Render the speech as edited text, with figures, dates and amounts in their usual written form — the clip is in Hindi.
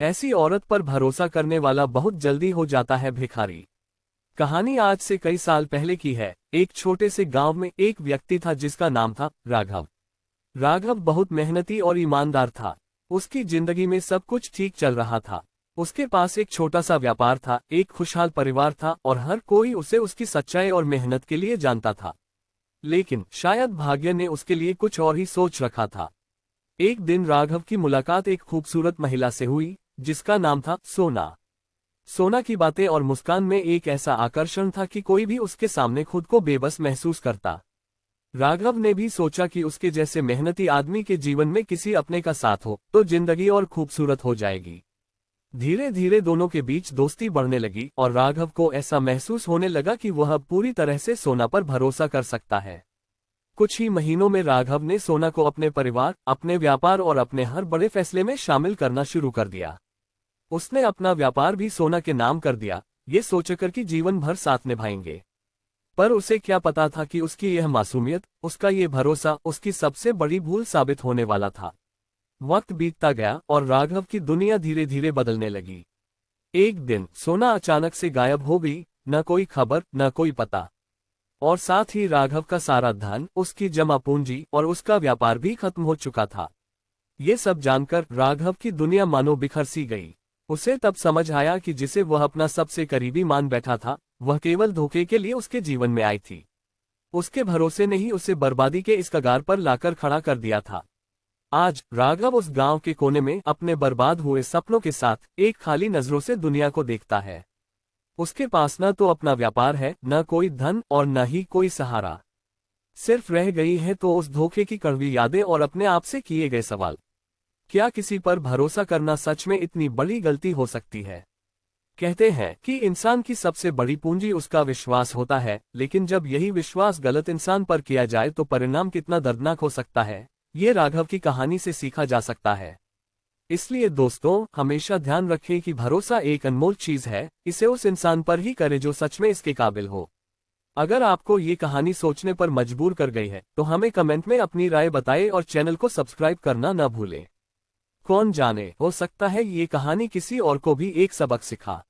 ऐसी औरत पर भरोसा करने वाला बहुत जल्दी हो जाता है भिखारी। कहानी आज से कई साल पहले की है। एक छोटे से गांव में एक व्यक्ति था जिसका नाम था राघव। राघव बहुत मेहनती और ईमानदार था। उसकी जिंदगी में सब कुछ ठीक चल रहा था। उसके पास एक छोटा सा व्यापार था, एक खुशहाल परिवार था और हर कोई उसे उसकी सच्चाई और मेहनत के लिए जानता था। लेकिन शायद भाग्य ने उसके लिए कुछ और ही सोच रखा था। एक दिन राघव की मुलाकात एक खूबसूरत महिला से हुई जिसका नाम था सोना। सोना की बातें और मुस्कान में एक ऐसा आकर्षण था कि कोई भी उसके सामने खुद को बेबस महसूस करता। राघव ने भी सोचा कि उसके जैसे मेहनती आदमी के जीवन में किसी अपने का साथ हो तो जिंदगी और खूबसूरत हो जाएगी। धीरे धीरे दोनों के बीच दोस्ती बढ़ने लगी और राघव को ऐसा महसूस होने लगा कि वह अब पूरी तरह से सोना पर भरोसा कर सकता है। कुछ ही महीनों में राघव ने सोना को अपने परिवार, अपने व्यापार और अपने हर बड़े फैसले में शामिल करना शुरू कर दिया। उसने अपना व्यापार भी सोना के नाम कर दिया, ये सोचकर कि जीवन भर साथ निभाएंगे। पर उसे क्या पता था कि उसकी यह मासूमियत, उसका ये भरोसा उसकी सबसे बड़ी भूल साबित होने वाला था। वक्त बीतता गया और राघव की दुनिया धीरे धीरे बदलने लगी। एक दिन सोना अचानक से गायब हो गई, न कोई खबर न कोई पता। और साथ ही राघव का सारा धन, उसकी जमा पूंजी और उसका व्यापार भी खत्म हो चुका था। ये सब जानकर राघव की दुनिया मानो बिखर सी गई। उसे तब समझ आया कि जिसे वह अपना सबसे करीबी मान बैठा था, वह केवल धोखे के लिए उसके जीवन में आई थी। उसके भरोसे ने ही उसे बर्बादी के इस कगार पर लाकर खड़ा कर दिया था। आज राघव उस गांव के कोने में अपने बर्बाद हुए सपनों के साथ एक खाली नजरों से दुनिया को देखता है। उसके पास न तो अपना व्यापार है, न कोई धन और न ही कोई सहारा। सिर्फ रह गई है तो उस धोखे की कड़वी यादें और अपने आप से किए गए सवाल। क्या किसी पर भरोसा करना सच में इतनी बड़ी गलती हो सकती है? कहते हैं कि इंसान की सबसे बड़ी पूंजी उसका विश्वास होता है, लेकिन जब यही विश्वास गलत इंसान पर किया जाए तो परिणाम कितना दर्दनाक हो सकता है, ये राघव की कहानी से सीखा जा सकता है। इसलिए दोस्तों, हमेशा ध्यान रखें कि भरोसा एक अनमोल चीज है, इसे उस इंसान पर ही करें जो सच में इसके काबिल हो। अगर आपको ये कहानी सोचने पर मजबूर कर गई है तो हमें कमेंट में अपनी राय बताएं और चैनल को सब्सक्राइब करना न भूलें। कौन जाने, हो सकता है ये कहानी किसी और को भी एक सबक सिखा।